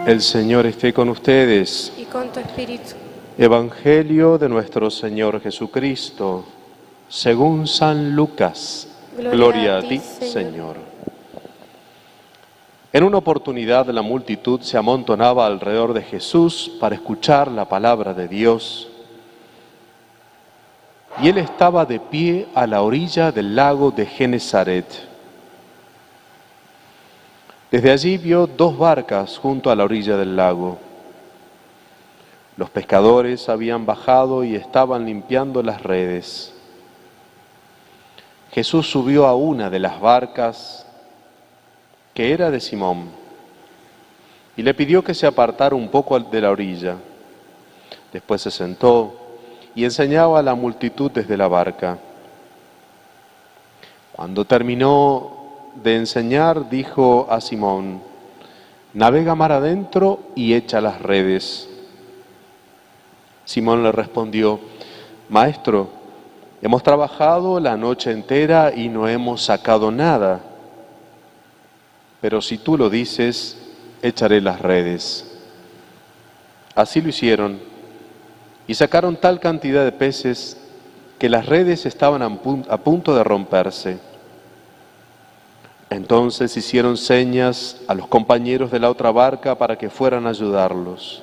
El Señor esté con ustedes. y con tu espíritu. Evangelio de nuestro Señor Jesucristo, según San Lucas. Gloria a ti, Señor. En una oportunidad la multitud se amontonaba alrededor de Jesús para escuchar la palabra de Dios. Y él estaba de pie a la orilla del lago de Genesaret. Desde allí vio dos barcas junto a la orilla del lago. Los pescadores habían bajado y estaban limpiando las redes. Jesús subió a una de las barcas, que era de Simón, y le pidió que se apartara un poco de la orilla. Después se sentó y enseñaba a la multitud desde la barca. Cuando terminó de enseñar, dijo a Simón: «Navega mar adentro y echa las redes». Simón le respondió: «Maestro, hemos trabajado la noche entera y no hemos sacado nada. Pero si tú lo dices, echaré las redes». Así lo hicieron y sacaron tal cantidad de peces que las redes estaban a punto de romperse. Entonces hicieron señas a los compañeros de la otra barca para que fueran a ayudarlos.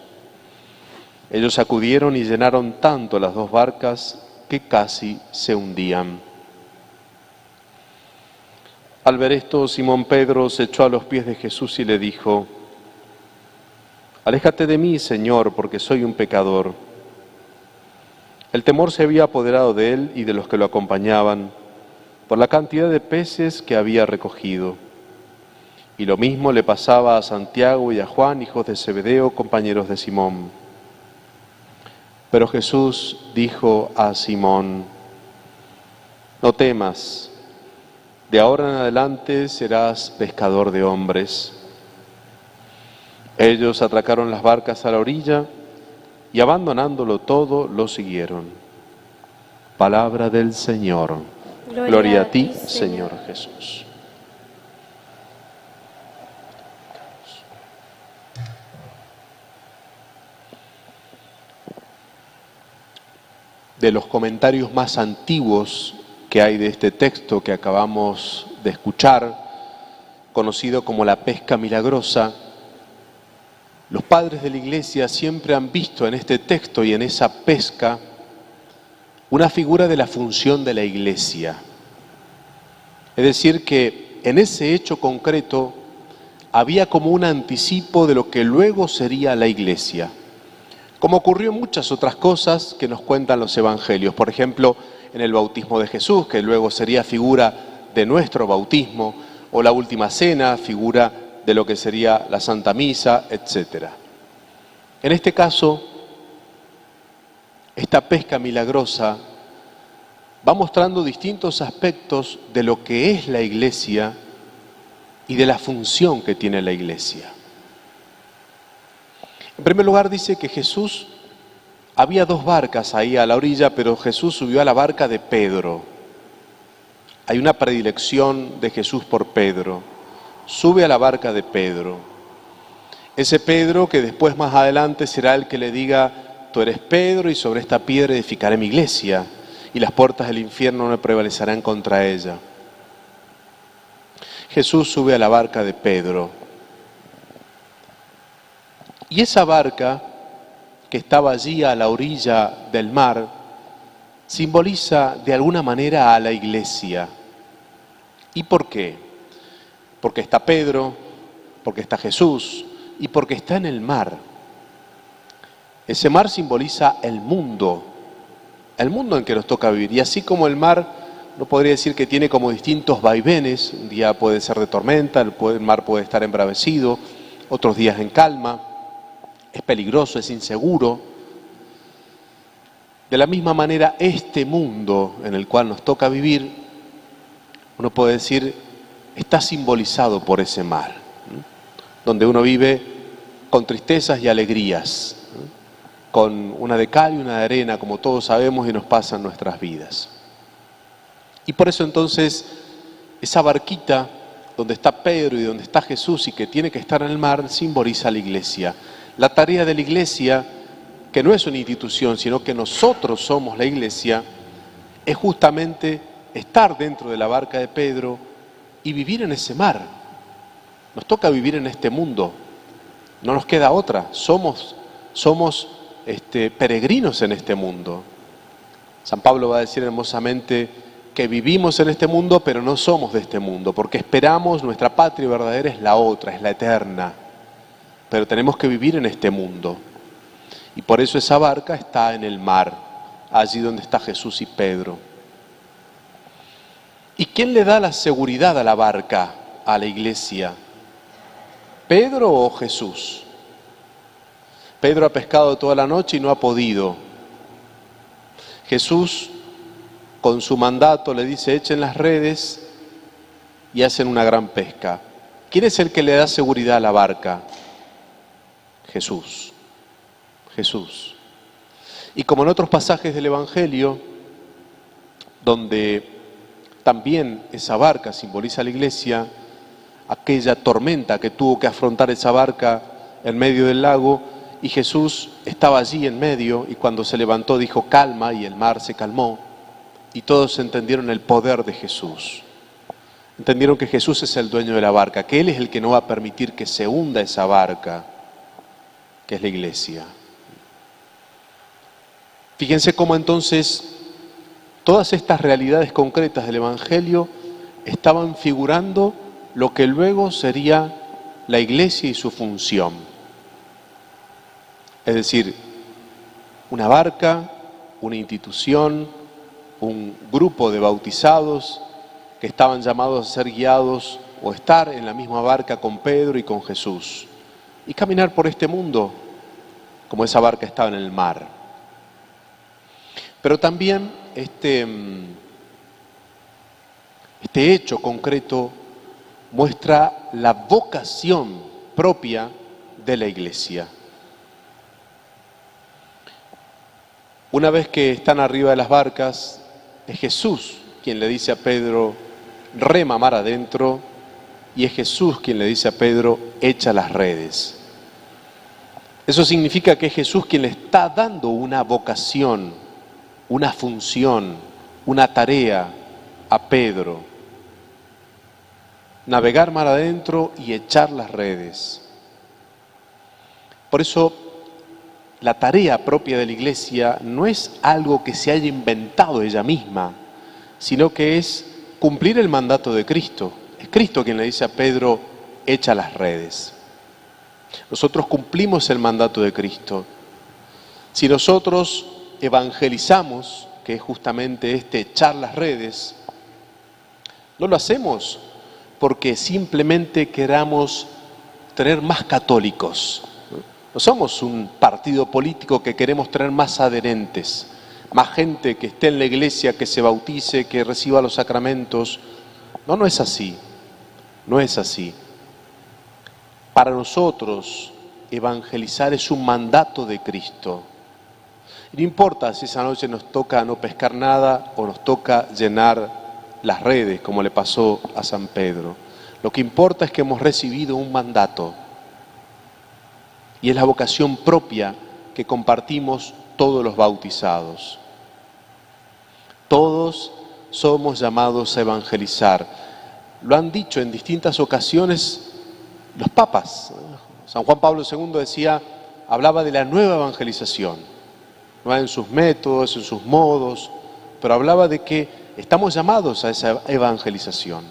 Ellos acudieron y llenaron tanto las dos barcas que casi se hundían. Al ver esto, Simón Pedro se echó a los pies de Jesús y le dijo: «Aléjate de mí, Señor, porque soy un pecador». El temor se había apoderado de él y de los que lo acompañaban por la cantidad de peces que había recogido. Y lo mismo le pasaba a Santiago y a Juan, hijos de Zebedeo, compañeros de Simón. Pero Jesús dijo a Simón: «No temas, de ahora en adelante serás pescador de hombres». Ellos atracaron las barcas a la orilla y abandonándolo todo, lo siguieron. Palabra del Señor. Gloria a ti, Señor Jesús. De los comentarios más antiguos que hay de este texto que acabamos de escuchar, conocido como la pesca milagrosa, los padres de la Iglesia siempre han visto en este texto y en esa pesca una figura de la función de la Iglesia. Es decir, que en ese hecho concreto había como un anticipo de lo que luego sería la Iglesia, como ocurrió en muchas otras cosas que nos cuentan los evangelios. Por ejemplo, en el bautismo de Jesús, que luego sería figura de nuestro bautismo, o la última cena, figura de lo que sería la Santa Misa, etc. En este caso, esta pesca milagrosa va mostrando distintos aspectos de lo que es la Iglesia y de la función que tiene la Iglesia. En primer lugar, dice que Jesús, había dos barcas ahí a la orilla, pero Jesús subió a la barca de Pedro. Hay una predilección de Jesús por Pedro. Sube a la barca de Pedro. Ese Pedro que después, más adelante, será el que le diga: «Tú eres Pedro y sobre esta piedra edificaré mi iglesia, y las puertas del infierno no prevalecerán contra ella». Jesús sube a la barca de Pedro. Y esa barca, que estaba allí a la orilla del mar, simboliza de alguna manera a la Iglesia. ¿Y por qué? Porque está Pedro, porque está Jesús y porque está en el mar. Ese mar simboliza el mundo en que nos toca vivir. Y así como el mar, no podría decir que tiene como distintos vaivenes, un día puede ser de tormenta, el mar puede estar embravecido, otros días en calma, es peligroso, es inseguro. De la misma manera, este mundo en el cual nos toca vivir, uno puede decir, está simbolizado por ese mar, donde uno vive con tristezas y alegrías, con una de cal y una de arena, como todos sabemos y nos pasa en nuestras vidas. Y por eso entonces esa barquita donde está Pedro y donde está Jesús y que tiene que estar en el mar, simboliza a la iglesia. La tarea de la iglesia, que no es una institución, sino que nosotros somos la iglesia, es justamente estar dentro de la barca de Pedro y vivir en ese mar. Nos toca vivir en este mundo, no nos queda otra, somos peregrinos en este mundo. San Pablo va a decir hermosamente que vivimos en este mundo, pero no somos de este mundo, porque esperamos, nuestra patria verdadera es la otra, es la eterna, pero tenemos que vivir en este mundo. Y por eso esa barca está en el mar, allí donde está Jesús y Pedro. ¿Y quién le da la seguridad a la barca, a la iglesia? ¿Pedro o Jesús? Pedro ha pescado toda la noche y no ha podido. Jesús, con su mandato, le dice: echen las redes, y hacen una gran pesca. ¿Quién es el que le da seguridad a la barca? Jesús. Jesús. Y como en otros pasajes del Evangelio, donde también esa barca simboliza a la iglesia, aquella tormenta que tuvo que afrontar esa barca en medio del lago, y Jesús estaba allí en medio, y cuando se levantó dijo: calma, y el mar se calmó, y todos entendieron el poder de Jesús. Entendieron que Jesús es el dueño de la barca, que Él es el que no va a permitir que se hunda esa barca, que es la iglesia. Fíjense cómo entonces todas estas realidades concretas del Evangelio estaban figurando lo que luego sería la iglesia y su función. Es decir, una barca, una institución, un grupo de bautizados que estaban llamados a ser guiados o estar en la misma barca con Pedro y con Jesús y caminar por este mundo como esa barca estaba en el mar. Pero también este hecho concreto muestra la vocación propia de la iglesia. Una vez que están arriba de las barcas, es Jesús quien le dice a Pedro: rema mar adentro, y es Jesús quien le dice a Pedro: echa las redes. Eso significa que es Jesús quien le está dando una vocación, una función, una tarea a Pedro: navegar mar adentro y echar las redes. Por eso, la tarea propia de la iglesia no es algo que se haya inventado ella misma, sino que es cumplir el mandato de Cristo. Es Cristo quien le dice a Pedro: echa las redes. Nosotros cumplimos el mandato de Cristo. Si nosotros evangelizamos, que es justamente echar las redes, no lo hacemos porque simplemente queramos tener más católicos. No somos un partido político que queremos tener más adherentes, más gente que esté en la iglesia, que se bautice, que reciba los sacramentos. No es así. No es así. Para nosotros, evangelizar es un mandato de Cristo. Y no importa si esa noche nos toca no pescar nada o nos toca llenar las redes, como le pasó a San Pedro. Lo que importa es que hemos recibido un mandato. Y es la vocación propia que compartimos todos los bautizados. Todos somos llamados a evangelizar. Lo han dicho en distintas ocasiones los papas. San Juan Pablo II hablaba de la nueva evangelización, no en sus métodos, en sus modos, pero hablaba de que estamos llamados a esa evangelización.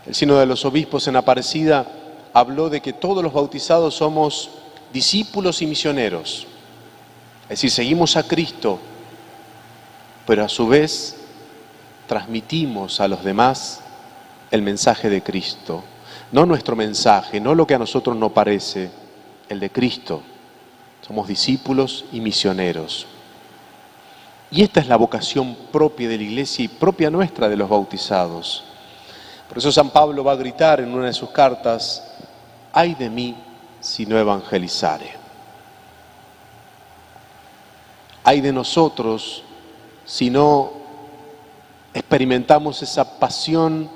El Sínodo de los Obispos en Aparecida habló de que todos los bautizados somos discípulos y misioneros. Es decir, seguimos a Cristo, pero a su vez transmitimos a los demás el mensaje de Cristo. No nuestro mensaje, no lo que a nosotros nos parece, el de Cristo. Somos discípulos y misioneros. Y esta es la vocación propia de la iglesia y propia nuestra de los bautizados. Por eso San Pablo va a gritar en una de sus cartas: ay de mí si no evangelizare. Ay de nosotros si no experimentamos esa pasión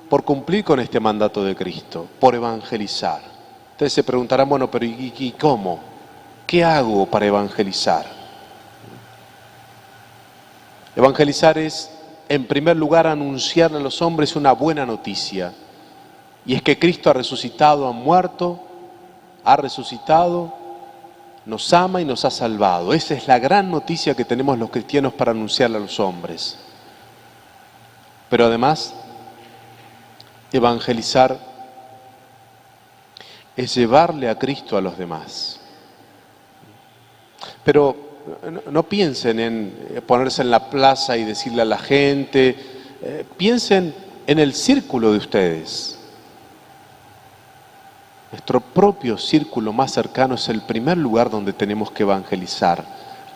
por cumplir con este mandato de Cristo, por evangelizar. Ustedes se preguntarán, bueno, pero ¿y cómo? ¿Qué hago para evangelizar? Evangelizar es, en primer lugar, anunciarle a los hombres una buena noticia. Y es que Cristo ha resucitado, ha muerto, ha resucitado, nos ama y nos ha salvado. Esa es la gran noticia que tenemos los cristianos para anunciarle a los hombres. Pero además, evangelizar es llevarle a Cristo a los demás. Pero no piensen en ponerse en la plaza y decirle a la gente, piensen en el círculo de ustedes. Nuestro propio círculo más cercano es el primer lugar donde tenemos que evangelizar,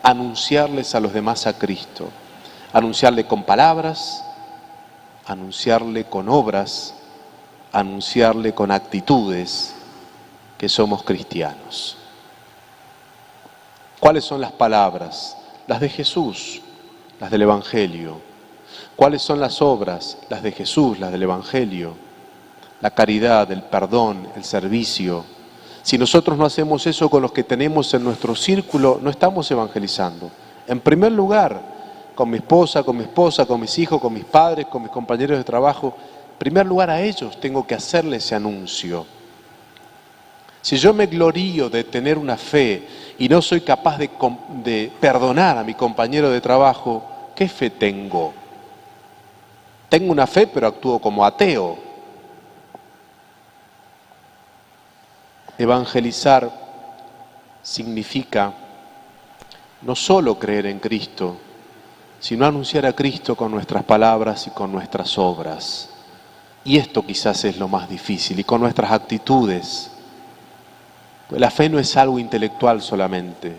anunciarles a los demás a Cristo, anunciarle con palabras, anunciarle con obras, anunciarle con actitudes que somos cristianos. ¿Cuáles son las palabras? Las de Jesús, las del Evangelio. ¿Cuáles son las obras? Las de Jesús, las del Evangelio. La caridad, el perdón, el servicio. Si nosotros no hacemos eso con los que tenemos en nuestro círculo, no estamos evangelizando. En primer lugar, con mi esposa, con mis hijos, con mis padres, con mis compañeros de trabajo, en primer lugar a ellos tengo que hacerle ese anuncio. Si yo me glorío de tener una fe y no soy capaz de perdonar a mi compañero de trabajo, ¿qué fe tengo? Tengo una fe, pero actúo como ateo. Evangelizar significa no solo creer en Cristo, sino anunciar a Cristo con nuestras palabras y con nuestras obras. Y esto quizás es lo más difícil, y con nuestras actitudes. La fe no es algo intelectual solamente.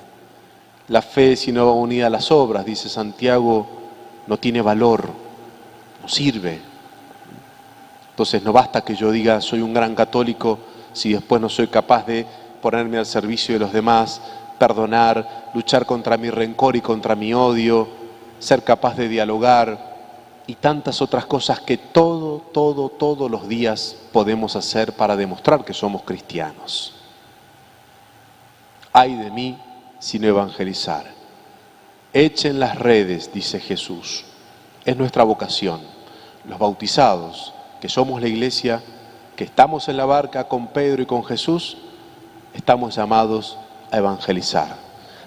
La fe, si no va unida a las obras, dice Santiago, no tiene valor, no sirve. Entonces no basta que yo diga soy un gran católico si después no soy capaz de ponerme al servicio de los demás, perdonar, luchar contra mi rencor y contra mi odio, ser capaz de dialogar y tantas otras cosas que todos los días podemos hacer para demostrar que somos cristianos. Ay de mí si no evangelizar. Echen las redes, dice Jesús. Es nuestra vocación. Los bautizados, que somos la iglesia, que estamos en la barca con Pedro y con Jesús, estamos llamados a evangelizar.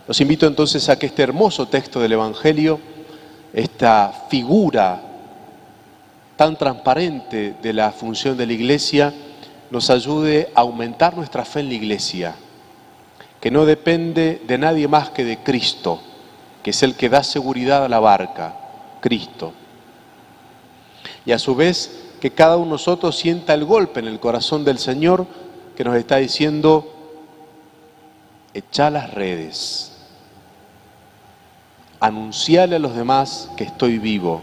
Los invito entonces a que este hermoso texto del Evangelio, esta figura tan transparente de la función de la iglesia, nos ayude a aumentar nuestra fe en la iglesia, que no depende de nadie más que de Cristo, que es el que da seguridad a la barca, Cristo. Y a su vez, que cada uno de nosotros sienta el golpe en el corazón del Señor que nos está diciendo, echá las redes, anunciale a los demás que estoy vivo,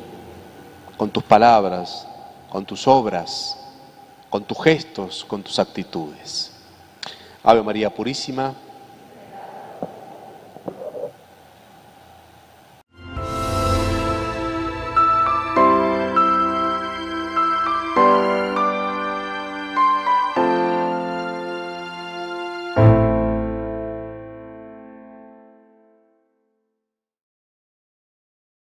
con tus palabras, con tus obras, con tus gestos, con tus actitudes. Ave María Purísima,